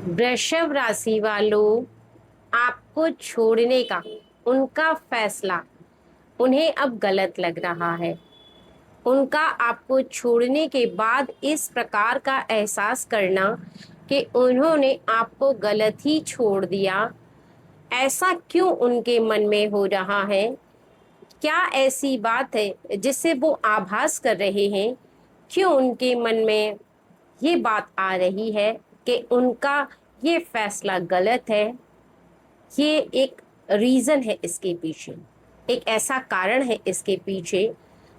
वृषभ राशि वालों, आपको छोड़ने का उनका फैसला उन्हें अब गलत लग रहा है। उनका आपको छोड़ने के बाद इस प्रकार का एहसास करना कि उन्होंने आपको गलत ही छोड़ दिया, ऐसा क्यों उनके मन में हो रहा है? क्या ऐसी बात है जिससे वो आभास कर रहे हैं? क्यों उनके मन में ये बात आ रही है कि उनका ये फैसला गलत है? ये एक रीजन है इसके पीछे, एक ऐसा कारण है इसके पीछे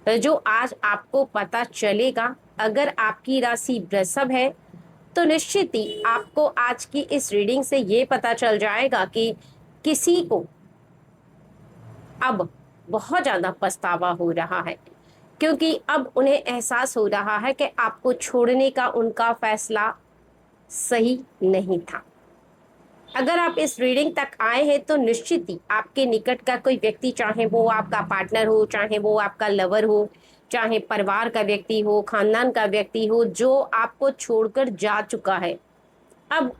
जो आज आपको पता चलेगा। अगर आपकी राशि वृषभ है तो निश्चित ही आपको आज की इस रीडिंग से ये पता चल जाएगा कि किसी को अब बहुत ज्यादा पछतावा हो रहा है, क्योंकि अब उन्हें एहसास हो रहा है कि आपको छोड़ने का उनका फैसला सही नहीं था। अगर आप इस रीडिंग तक आए हैं तो निश्चित ही आपके निकट का कोई व्यक्ति, चाहे वो आपका पार्टनर हो, चाहे वो आपका लवर हो, चाहे परिवार का व्यक्ति हो, खानदान का व्यक्ति हो, जो आपको छोड़कर जा चुका है, अब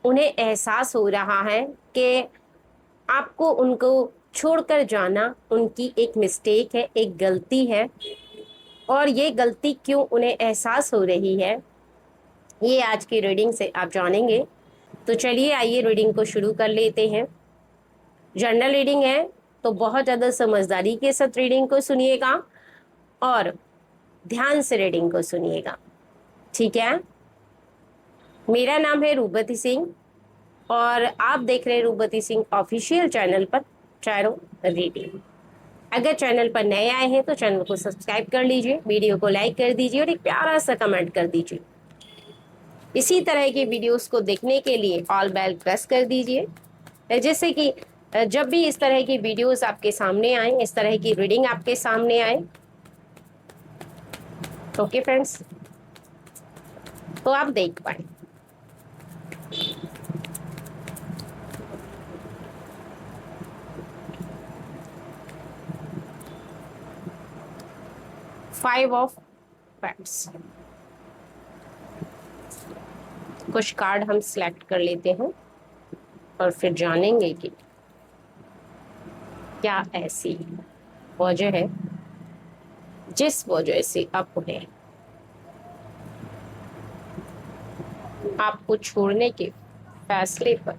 उन्हें एहसास हो रहा है कि आपको उनको छोड़कर जाना उनकी एक मिस्टेक है, एक गलती है। और ये गलती क्यों उन्हें एहसास हो रही है, ये आज की रीडिंग से आप जानेंगे। तो चलिए आइए रीडिंग को शुरू कर लेते हैं। जनरल रीडिंग है तो बहुत ज़्यादा समझदारी के साथ रीडिंग को सुनिएगा और ध्यान से रीडिंग को सुनिएगा, ठीक है? मेरा नाम है रूपवती सिंह और आप देख रहे हैं रूपवती सिंह ऑफिशियल चैनल पर टैरो रीडिंग। अगर चैनल पर नए आए हैं तो चैनल को सब्सक्राइब कर लीजिए, वीडियो को लाइक कर दीजिए और एक प्यारा सा कमेंट कर दीजिए। इसी तरह की वीडियोस को देखने के लिए ऑल बेल प्रेस कर दीजिए, जैसे कि जब भी इस तरह की वीडियोस आपके सामने आए, इस तरह की रीडिंग आपके सामने आए। ओके फ्रेंड्स, तो आप देख पाए। Five of pads. कुछ कार्ड हम सिलेक्ट कर लेते हैं और फिर जानेंगे कि क्या ऐसी वजह है जिस वजह से अब उन्हें आपको छोड़ने के फैसले पर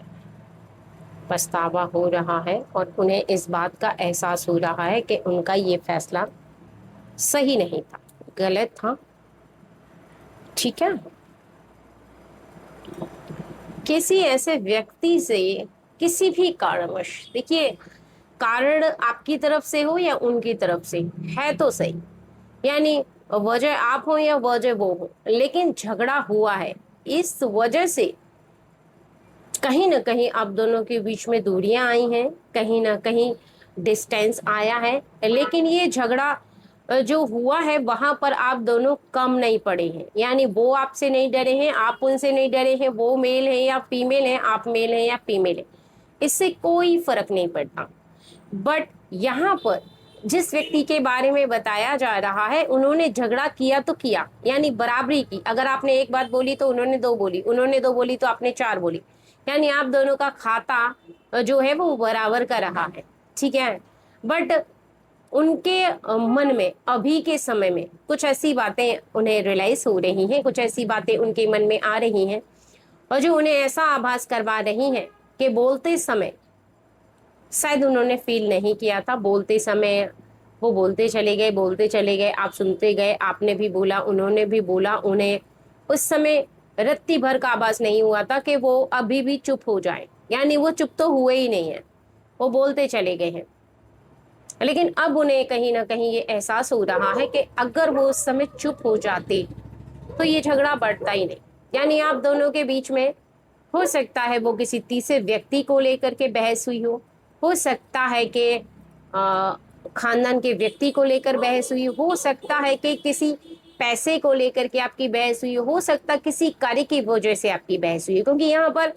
पछतावा हो रहा है और उन्हें इस बात का एहसास हो रहा है कि उनका ये फैसला सही नहीं था, गलत था, ठीक है? किसी ऐसे व्यक्ति से किसी भी कारणवश, देखिए कारण आपकी तरफ से हो या उनकी तरफ से है तो सही, यानी वजह आप हो या वजह वो हो, लेकिन झगड़ा हुआ है। इस वजह से कहीं ना कहीं आप दोनों के बीच में दूरियां आई हैं, कहीं ना कहीं डिस्टेंस आया है। लेकिन ये झगड़ा जो हुआ है वहां पर आप दोनों कम नहीं पड़े हैं, यानी वो आपसे नहीं डरे हैं, आप उनसे नहीं डरे हैं, वो मेल है या फीमेल है, आप मेल है या फीमेल है, इससे कोई फर्क नहीं पड़ता। बट यहाँ पर जिस व्यक्ति के बारे में बताया जा रहा है, उन्होंने झगड़ा किया तो किया, यानी बराबरी की। अगर आपने एक बात बोली तो उन्होंने दो बोली, उन्होंने दो बोली तो आपने चार बोली, यानी आप दोनों का खाता जो है वो बराबर का रहा है, ठीक है? बट उनके मन में अभी के समय में कुछ ऐसी बातें उन्हें रियलाइज हो रही हैं, कुछ ऐसी बातें उनके मन में आ रही हैं और जो उन्हें ऐसा आभास करवा रही हैं कि बोलते समय शायद उन्होंने फील नहीं किया था। बोलते समय वो बोलते चले गए, बोलते चले गए, आप सुनते गए, आपने भी बोला, उन्होंने भी बोला, उन्हें उस समय रत्ती भर का आभास नहीं हुआ था कि वो अभी भी चुप हो जाए, यानी वो चुप तो हुए ही नहीं है, वो बोलते चले गए हैं। लेकिन अब उन्हें कहीं ना कहीं ये एहसास हो रहा है कि अगर वो उस समय चुप हो जाते तो ये झगड़ा बढ़ता ही नहीं, यानी आप दोनों के बीच में हो सकता है वो किसी तीसरे व्यक्ति को लेकर के बहस हुई हो सकता है कि खानदान के व्यक्ति को लेकर बहस हुई हो सकता है कि किसी पैसे को लेकर के आपकी बहस हुई हो सकता किसी कार्य की वजह से आपकी बहस हुई, क्योंकि यहाँ पर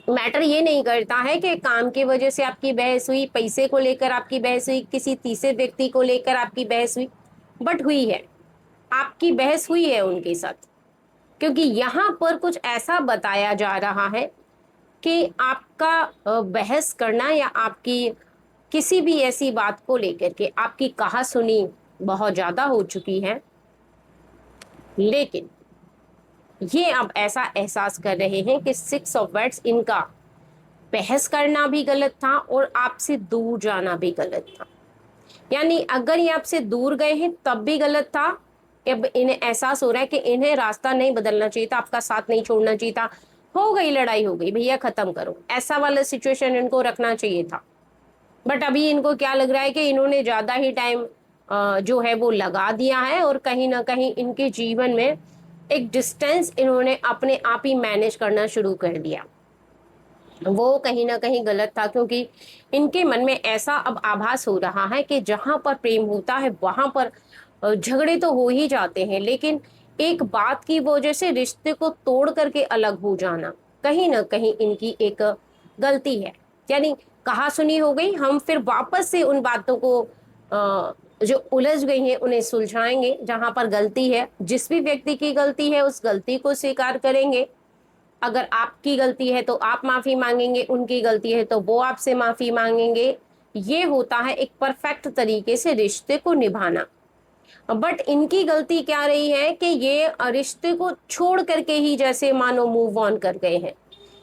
मैटर ये नहीं करता है कि काम की वजह से आपकी बहस हुई, पैसे को लेकर आपकी बहस हुई, किसी तीसरे व्यक्ति को लेकर आपकी बहस हुई, बट हुई है, आपकी बहस हुई है उनके साथ। क्योंकि यहाँ पर कुछ ऐसा बताया जा रहा है कि आपका बहस करना या आपकी किसी भी ऐसी बात को लेकर के आपकी कहा सुनी बहुत ज्यादा हो चुकी है, लेकिन ये अब ऐसा एहसास कर रहे हैं कि 6 ऑफ वाइट्स, इनका बहस करना भी गलत था और आपसे दूर जाना भी गलत था। यानी अगर ये आपसे दूर गए हैं तब भी गलत था। अब इन्हें एहसास हो रहा है कि इन्हें रास्ता नहीं बदलना चाहिए था, आपका साथ नहीं छोड़ना चाहिए था। हो गई लड़ाई, हो गई भैया, खत्म करो, ऐसा वाला सिचुएशन इनको रखना चाहिए था। बट अभी इनको क्या लग रहा है कि इन्होंने ज्यादा ही टाइम जो है वो लगा दिया है और कहीं ना कहीं इनके जीवन में एक डिस्टेंस इन्होंने अपने आप ही मैनेज करना शुरू कर दिया। वो कहीं ना कहीं गलत था, क्योंकि इनके मन में ऐसा अब आभास हो रहा है कि जहां पर प्रेम होता है वहां पर झगड़े तो हो ही जाते हैं, लेकिन एक बात की वजह से रिश्ते को तोड़ करके अलग हो जाना कहीं ना कहीं इनकी एक गलती है। यानी कहा सुनी हो गई, हम फिर वापस से उन बातों को जो उलझ गई हैं उन्हें सुलझाएंगे। जहां पर गलती है, जिस भी व्यक्ति की गलती है उस गलती को स्वीकार करेंगे। अगर आपकी गलती है तो आप माफी मांगेंगे, उनकी गलती है तो वो आपसे माफी मांगेंगे। ये होता है एक परफेक्ट तरीके से रिश्ते को निभाना। बट इनकी गलती क्या रही है कि ये रिश्ते को छोड़ करके ही जैसे मानो मूव ऑन कर गए हैं।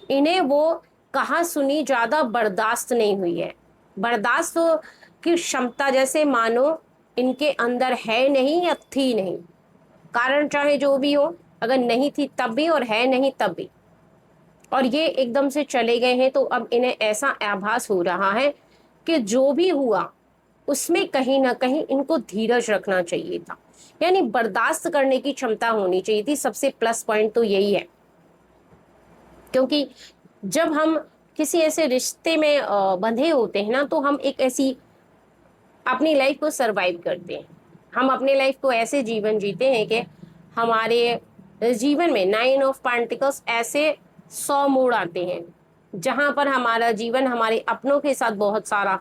इन्हें वो कहा सुनी ज्यादा बर्दाश्त नहीं हुई है। बर्दाश्त की क्षमता जैसे मानो इनके अंदर है नहीं या थी नहीं। कारण चाहे जो भी हो, अगर नहीं थी तब भी और है नहीं तब भी, और ये एकदम से चले गए हैं, तो अब इन्हें ऐसा आभास हो रहा है कि जो भी हुआ उसमें कहीं ना कहीं इनको धीरज रखना चाहिए था। यानी बर्दाश्त करने की क्षमता होनी चाहिए थी। सबसे प्लस पॉइंट तो यही है, क्योंकि जब हम किसी ऐसे रिश्ते में बंधे होते हैं ना, तो हम एक ऐसी अपनी लाइफ को सरवाइव करते हैं। हम अपने लाइफ को ऐसे जीवन जीते हैं कि हमारे जीवन में 9 ऑफ पेंटिकल्स ऐसे 100 मोड़ आते हैं जहां पर हमारा जीवन हमारे अपनों के साथ बहुत सारा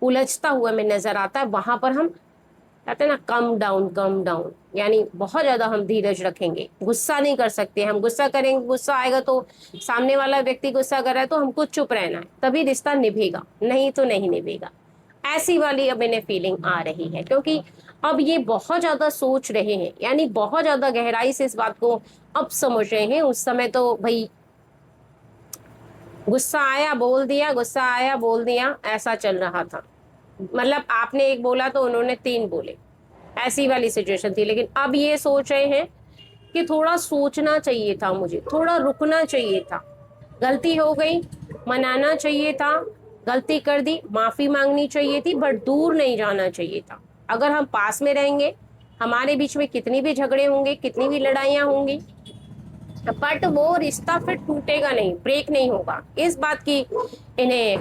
उलझता हुआ में नजर आता है। वहां पर हम कहते हैं ना, कम डाउन कम डाउन, यानी बहुत ज्यादा हम धीरज रखेंगे। गुस्सा नहीं कर सकते, हम गुस्सा करेंगे, गुस्सा आएगा तो सामने वाला व्यक्ति गुस्सा कर रहा है तो हमको चुप रहना है, तभी रिश्ता निभेगा, नहीं तो नहीं निभेगा। ऐसी वाली अब इन्हें फीलिंग आ रही है, क्योंकि अब ये बहुत ज्यादा सोच रहे हैं, यानी बहुत ज्यादा गहराई से इस बात को अब समझ रहे हैं। उस समय तो भाई गुस्सा आया बोल दिया, गुस्सा आया बोल दिया, ऐसा चल रहा था। मतलब आपने एक बोला तो उन्होंने 3 बोले, ऐसी वाली सिचुएशन थी। लेकिन अब ये सोच रहे हैं कि थोड़ा सोचना चाहिए था, मुझे थोड़ा रुकना चाहिए था, गलती हो गई, मनाना चाहिए था, गलती कर दी, माफी मांगनी चाहिए थी, बट दूर नहीं जाना चाहिए था। अगर हम पास में रहेंगे, हमारे बीच में कितनी भी झगड़े होंगे, कितनी भी लड़ाइयां होंगी, बट वो रिश्ता फिर टूटेगा नहीं, ब्रेक नहीं होगा। इस बात की इन्हें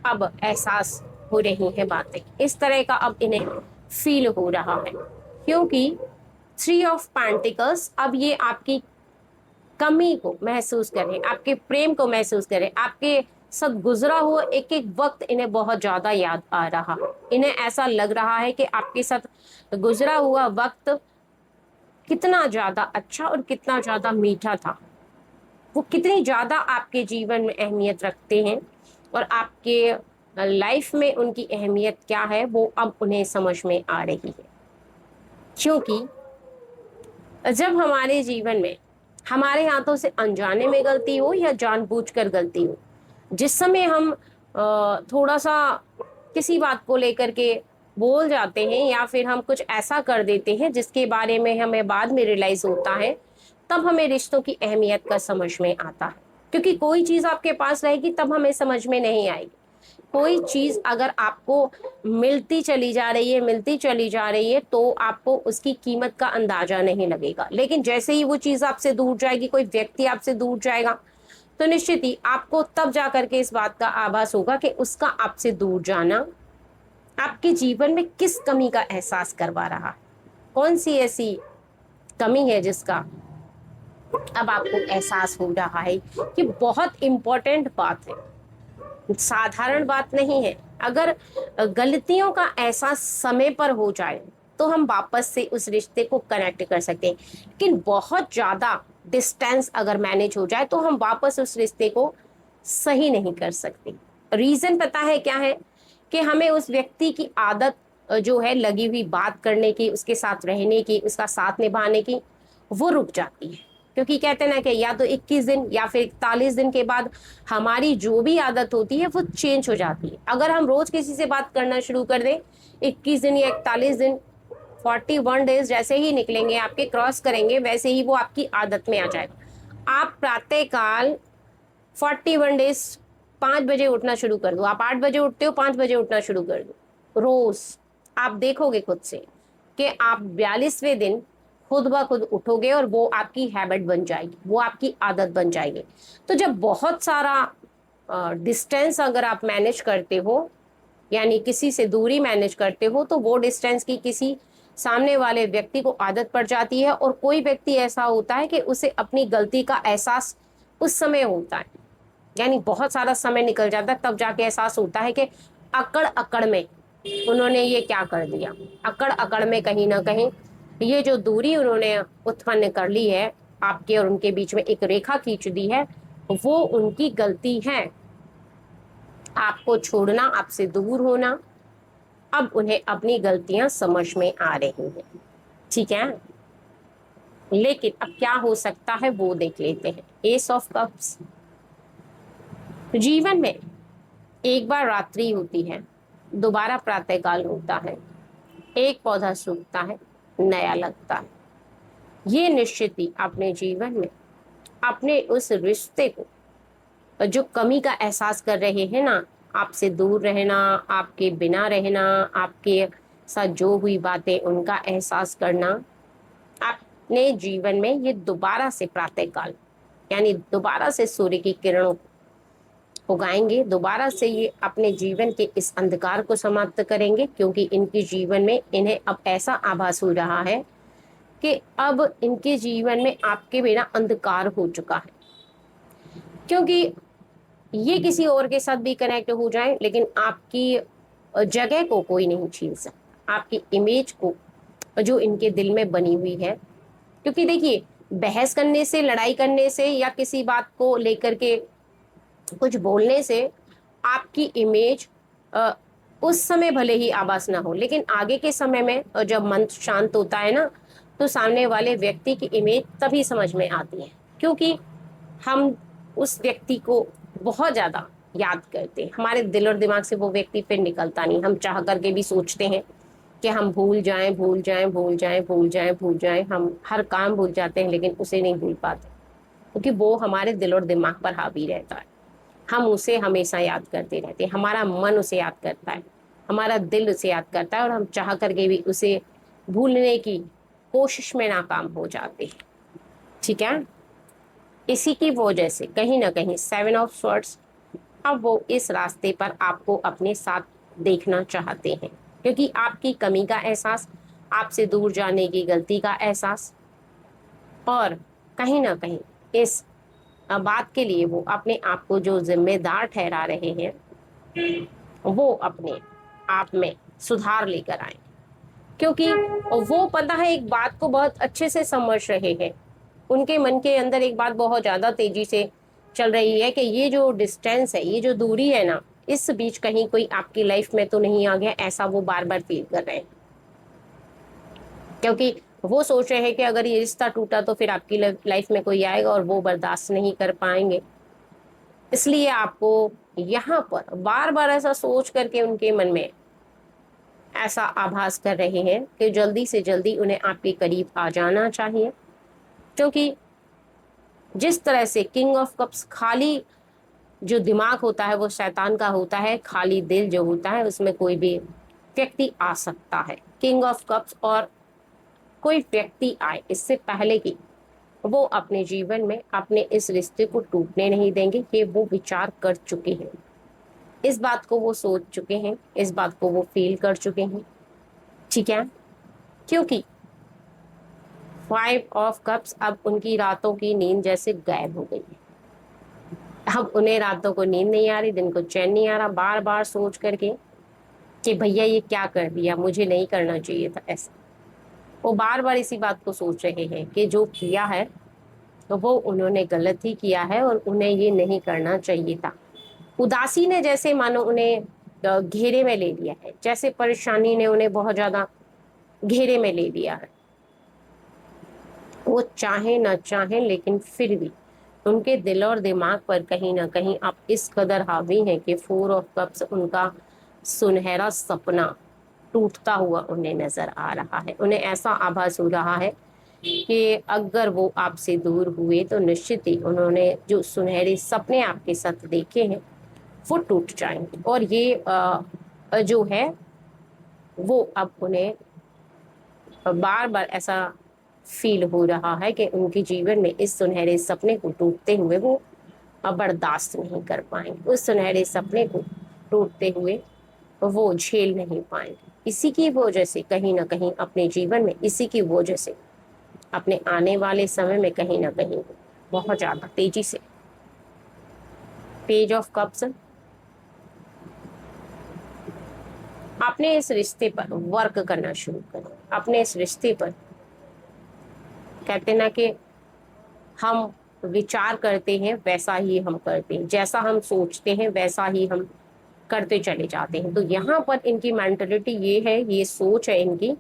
अब एहसास हो रही है बातें, इस तरह का अब इन्हें फील हो रहा है। क्योंकि 3 ऑफ पेंटिकल्स अब ये आपकी कमी को महसूस करें, आपके प्रेम को महसूस करें, आपके साथ गुजरा हुआ एक एक वक्त इन्हें बहुत ज्यादा याद आ रहा है। इन्हें ऐसा लग रहा है कि आपके साथ गुजरा हुआ वक्त कितना ज्यादा अच्छा और कितना ज्यादा मीठा था, वो कितनी ज्यादा आपके जीवन में अहमियत रखते हैं, और आपके लाइफ में उनकी अहमियत क्या है वो अब उन्हें समझ में आ रही है। क्योंकि जब हमारे जीवन में हमारे हाथों से अनजाने में गलती हो या जानबूझकर गलती हो, जिस समय हम थोड़ा सा किसी बात को लेकर के बोल जाते हैं या फिर हम कुछ ऐसा कर देते हैं जिसके बारे में हमें बाद में रियलाइज होता है, तब हमें रिश्तों की अहमियत का समझ में आता है। क्योंकि कोई चीज आपके पास रहेगी तब हमें समझ में नहीं आएगी। कोई चीज अगर आपको मिलती चली जा रही है, मिलती चली जा रही है, तो आपको उसकी कीमत का अंदाजा नहीं लगेगा। लेकिन जैसे ही वो चीज आपसे दूर जाएगी, कोई व्यक्ति आपसे दूर जाएगा, तो निश्चित ही आपको तब जा करके इस बात का आभास होगा कि उसका आपसे दूर जाना आपके जीवन में किस कमी का एहसास करवा रहा है, कौन सी ऐसी कमी है जिसका अब आपको एहसास हो रहा है कि बहुत इंपॉर्टेंट बात है, साधारण बात नहीं है। अगर गलतियों का एहसास समय पर हो जाए तो हम वापस से उस रिश्ते को कनेक्ट कर सकते हैं। लेकिन बहुत ज्यादा डिस्टेंस अगर मैनेज हो जाए तो हम वापस उस रिश्ते को सही नहीं कर सकते। रीजन पता है क्या है? कि हमें उस व्यक्ति की आदत जो है लगी हुई बात करने की, उसके साथ रहने की, उसका साथ निभाने की, वो रुक जाती है। क्योंकि कहते हैं ना कि या तो 21 दिन या फिर 41 दिन के बाद हमारी जो भी आदत होती है वो चेंज हो जाती है। अगर हम रोज किसी से बात करना शुरू कर दें, 21 दिन या 41 दिन, 41 डेज जैसे ही निकलेंगे आपके, क्रॉस करेंगे, वैसे ही वो आपकी आदत में आ जाएगा। आप प्रातःकाल 41 डेज 5 बजे उठना शुरू कर दो। आप 8 बजे उठते हो, 5 बजे उठना शुरू कर दो रोज। आप देखोगे खुद से कि आप 42वें दिन खुद ब खुद उठोगे और वो आपकी हैबिट बन जाएगी, वो आपकी आदत बन जाएगी। तो जब बहुत सारा डिस्टेंस अगर आप मैनेज करते हो, यानी किसी से दूरी मैनेज करते हो, तो वो डिस्टेंस की किसी सामने वाले व्यक्ति को आदत पड़ जाती है। और कोई व्यक्ति ऐसा होता है कि उसे अपनी गलती का एहसास उस समय होता है, यानी बहुत सारा समय निकल जाता है, तब जाके एहसास होता है कि अकड़ अकड़ में उन्होंने ये क्या कर दिया। अकड़ अकड़ में कहीं ना कहीं ये जो दूरी उन्होंने उत्पन्न कर ली है आपके और उनके बीच में, एक रेखा खींच दी है, वो उनकी गलती है। आपको छोड़ना, आपसे दूर होना, अब उन्हें अपनी गलतियां समझ में आ रही हैं। ठीक है, लेकिन अब क्या हो सकता है वो देख लेते हैं। एस ऑफ कप्स, जीवन में एक बार रात्रि होती है, दोबारा प्रातःकाल होता है, एक पौधा सूखता है, नया लगता है। ये निश्चित ही अपने जीवन में अपने उस रिश्ते को, जो कमी का एहसास कर रहे हैं ना, आपसे दूर रहना, आपके बिना रहना, आपके साथ जो हुई बातें उनका एहसास करना, अपने जीवन में ये दोबारा से प्रातःकाल, यानी दोबारा से सूर्य की किरणों उगाएंगे, दोबारा से ये अपने जीवन के इस अंधकार को समाप्त करेंगे। क्योंकि इनके जीवन में इन्हें अब ऐसा आभास हो रहा है कि अब इनके जीवन में आपके बिना अंधकार हो चुका है। क्योंकि ये किसी और के साथ भी कनेक्ट हो जाए, लेकिन आपकी जगह को कोई नहीं छीन सकता, आपकी इमेज को जो इनके दिल में बनी हुई है। क्योंकि देखिए, बहस करने से, लड़ाई करने से या किसी बात को लेकर के कुछ बोलने से आपकी इमेज उस समय भले ही आभास ना हो, लेकिन आगे के समय में जब मन शांत होता है ना, तो सामने वाले व्यक्ति की इमेज तभी समझ में आती है। क्योंकि हम उस व्यक्ति को बहुत ज्यादा याद करते हैं, हमारे दिल और दिमाग से वो व्यक्ति फिर निकलता नहीं। हम चाह करके भी सोचते हैं कि हम भूल जाएं, भूल जाएं, भूल जाएं, भूल जाएं, भूल जाएं, हम हर काम भूल जाते हैं, लेकिन उसे नहीं भूल पाते, क्योंकि वो हमारे दिल और दिमाग पर हावी रहता है। हम उसे हमेशा याद करते रहते हैं, हमारा मन उसे याद करता है, हमारा दिल उसे याद करता है, और हम चाह करके भी उसे भूलने की कोशिश में नाकाम हो जाते हैं। ठीक है, इसी की वजह से कहीं ना कहीं 7 ऑफ स्वॉर्ड्स, अब वो इस रास्ते पर आपको अपने साथ देखना चाहते हैं। क्योंकि आपकी कमी का एहसास, आपसे दूर जाने की गलती का एहसास, और कहीं ना कहीं इस बात के लिए वो अपने आप को जो जिम्मेदार ठहरा रहे हैं, वो अपने आप में सुधार लेकर आए। क्योंकि वो पता है एक बात को बहुत अच्छे से समझ रहे हैं, उनके मन के अंदर एक बात बहुत ज्यादा तेजी से चल रही है कि ये जो डिस्टेंस है, ये जो दूरी है ना, इस बीच कहीं कोई आपकी लाइफ में तो नहीं आ गया, ऐसा वो बार बार फील कर रहे हैं। क्योंकि वो सोच रहे हैं कि अगर ये रिश्ता टूटा तो फिर आपकी लाइफ में कोई आएगा और वो बर्दाश्त नहीं कर पाएंगे। इसलिए आपको यहाँ पर बार बार ऐसा सोच करके उनके मन में ऐसा आभास कर रहे हैं कि जल्दी से जल्दी उन्हें आपके करीब आ जाना चाहिए। क्योंकि जिस तरह से किंग ऑफ कप्स, खाली जो दिमाग होता है वो शैतान का होता है, खाली दिल जो होता है उसमें कोई भी व्यक्ति आ सकता है। किंग ऑफ कप्स और कोई व्यक्ति आए इससे पहले कि वो अपने जीवन में अपने इस रिश्ते को टूटने नहीं देंगे, ये वो विचार कर चुके हैं, इस बात को वो सोच चुके हैं, इस बात को वो फील कर चुके हैं। ठीक है, क्योंकि 5 ऑफ कप्स अब उनकी रातों की नींद जैसे गायब हो गई है। अब उन्हें रातों को नींद नहीं आ रही, दिन को चैन नहीं आ रहा, बार बार सोच करके कि भैया ये क्या कर दिया, मुझे नहीं करना चाहिए था ऐसा। वो बार बार इसी बात को सोच रहे हैं कि जो किया है तो वो उन्होंने गलत ही किया है और उन्हें ये नहीं करना चाहिए था। उदासी ने जैसे मानो उन्हें घेरे में ले लिया है, जैसे परेशानी ने उन्हें बहुत ज्यादा घेरे में ले लिया है। वो चाहे ना चाहे लेकिन फिर भी उनके दिल और दिमाग पर कहीं ना कहीं आप इस कदर हावी हैं कि 4 ऑफ कप्स उनका सुनहरा सपना टूटता हुआ उन्हें नजर आ रहा है। उन्हें ऐसा आभास हो रहा है कि अगर वो आपसे दूर हुए तो निश्चित ही उन्होंने जो सुनहरे सपने आपके साथ देखे हैं वो टूट जाएंगे। और ये जो है वो अब उन्हें बार बार ऐसा फील हो रहा है कि उनके जीवन में इस सुनहरे सपने को टूटते हुए वो अब बर्दाश्त नहीं कर पाएंगे। उस सुनहरे सपने को टूटते हुए वो झेल नहीं पाएंगे। इसी की वजह से कहीं ना कहीं अपने जीवन में, इसी की वजह से अपने आने वाले समय में कहीं ना कहीं बहुत ज्यादा तेजी से पेज ऑफ कप्स, अपने इस रिश्ते पर वर्क करना शुरू करें। अपने इस रिश्ते पर, कहते ना कि हम विचार करते हैं वैसा ही हम करते हैं, जैसा हम सोचते हैं वैसा ही हम करते चले जाते हैं। तो यहाँ पर इनकी मेंटलिटी ये है, ये सोच है इनकी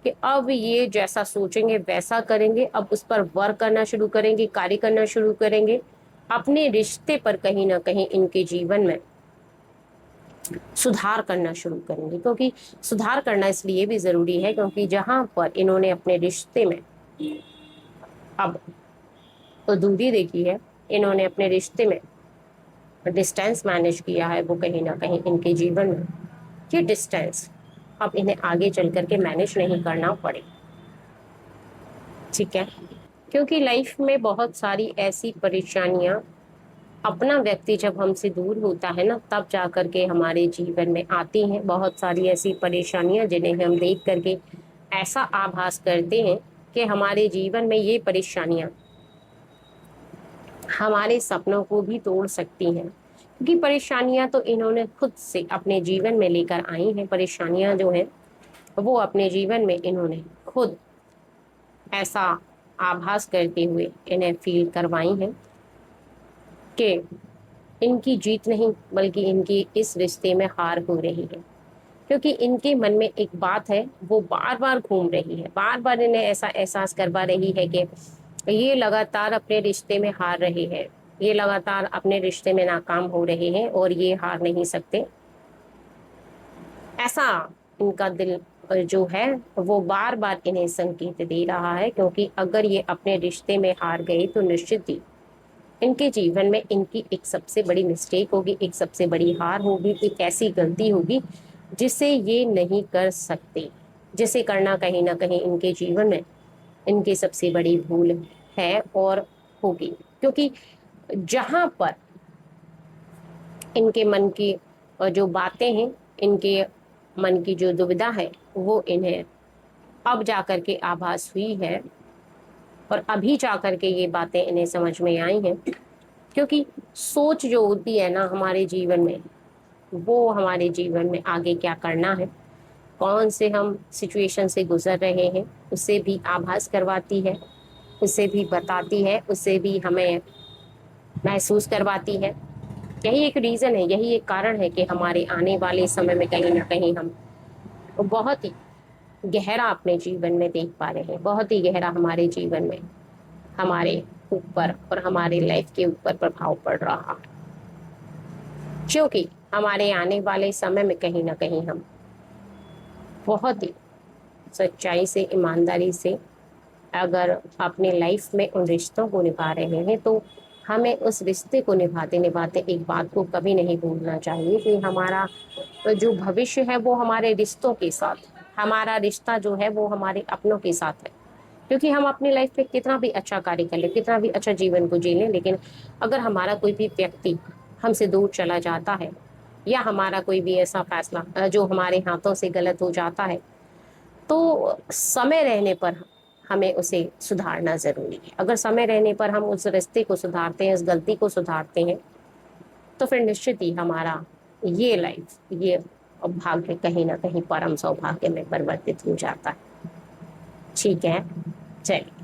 कि अब ये जैसा सोचेंगे वैसा करेंगे। अब उस पर वर्क करना शुरू करेंगे, कार्य करना शुरू करेंगे। अपने रिश्ते पर कहीं ना कहीं इनके जीवन में सुधार करना शुरू करेंगे, क्योंकि सुधार करना इसलिए भी जरूरी है क्योंकि जहां पर इन्होंने अपने रिश्ते में अब तो दूरी देखी है, इन्होंने अपने रिश्ते में डिस्टेंस मैनेज किया है, वो कहीं ना कहीं इनके जीवन में ये डिस्टेंस अब इन्हें आगे चल करके मैनेज नहीं करना पड़े। ठीक है, क्योंकि लाइफ में बहुत सारी ऐसी परेशानियां, अपना व्यक्ति जब हमसे दूर होता है ना तब जा करके हमारे जीवन में आती हैं। बहुत सारी ऐसी परेशानियां जिन्हें हम देख करके ऐसा आभास करते हैं कि हमारे जीवन में ये परेशानियां हमारे सपनों को भी तोड़ सकती हैं। क्योंकि परेशानियां तो इन्होंने खुद से अपने जीवन में लेकर आई हैं। परेशानियां जो हैं वो अपने जीवन में इन्होंने खुद ऐसा आभास करते हुए इन्हें फील करवाई हैं कि इनकी जीत नहीं बल्कि इनकी इस रिश्ते में हार हो रही है। क्योंकि इनके मन में एक बात है वो बार बार घूम रही है, बार बार इन्हें ऐसा एहसास करवा रही है कि ये लगातार अपने रिश्ते में हार रहे हैं, ये लगातार अपने रिश्ते में नाकाम हो रहे हैं और ये हार नहीं सकते। ऐसा इनका दिल जो है वो बार बार इन्हें संकेत दे रहा है। क्योंकि अगर ये अपने रिश्ते में हार गए तो निश्चित ही इनके जीवन में इनकी एक सबसे बड़ी मिस्टेक होगी, एक सबसे बड़ी हार होगी, एक ऐसी गलती होगी जिसे ये नहीं कर सकते, जिसे करना कहीं ना कहीं इनके जीवन में इनकी सबसे बड़ी भूल है और होगी। क्योंकि जहां पर इनके मन की जो बातें हैं, इनके मन की जो दुविधा है वो इन्हें अब जाकर के आभास हुई है और अभी जाकर के ये बातें इन्हें समझ में आई हैं। क्योंकि सोच जो होती है ना हमारे जीवन में, वो हमारे जीवन में आगे क्या करना है, कौन से हम सिचुएशन से गुजर रहे हैं उसे भी आभास करवाती है, उसे भी बताती है, उसे भी हमें महसूस करवाती है। यही एक रीज़न है, यही एक कारण है कि हमारे आने वाले समय में कहीं ना कहीं हम बहुत ही गहरा अपने जीवन में देख पा रहे हैं, बहुत ही गहरा हमारे जीवन में हमारे ऊपर और हमारे लाइफ के ऊपर प्रभाव पड़ रहा है। क्योंकि हमारे आने वाले समय में कहीं ना कहीं हम बहुत ही सच्चाई से, ईमानदारी से अगर अपने लाइफ में उन रिश्तों को निभा रहे हैं तो हमें उस रिश्ते को निभाते निभाते एक बात को कभी नहीं भूलना चाहिए कि हमारा जो भविष्य है वो हमारे रिश्तों के साथ, हमारा रिश्ता जो है वो हमारे अपनों के साथ है। क्योंकि हम अपनी लाइफ में कितना भी अच्छा कार्य कर लें, कितना भी अच्छा जीवन को जी लें, लेकिन अगर हमारा कोई भी व्यक्ति हमसे दूर चला जाता है या हमारा कोई भी ऐसा फैसला जो हमारे हाथों से गलत हो जाता है तो समय रहने पर हमें उसे सुधारना जरूरी है। अगर समय रहने पर हम उस रिश्ते को सुधारते हैं, उस गलती को सुधारते हैं तो फिर निश्चित ही हमारा ये लाइफ, ये भाग्य कहीं ना कहीं परम सौभाग्य में परिवर्तित हो जाता है। ठीक है, चलिए।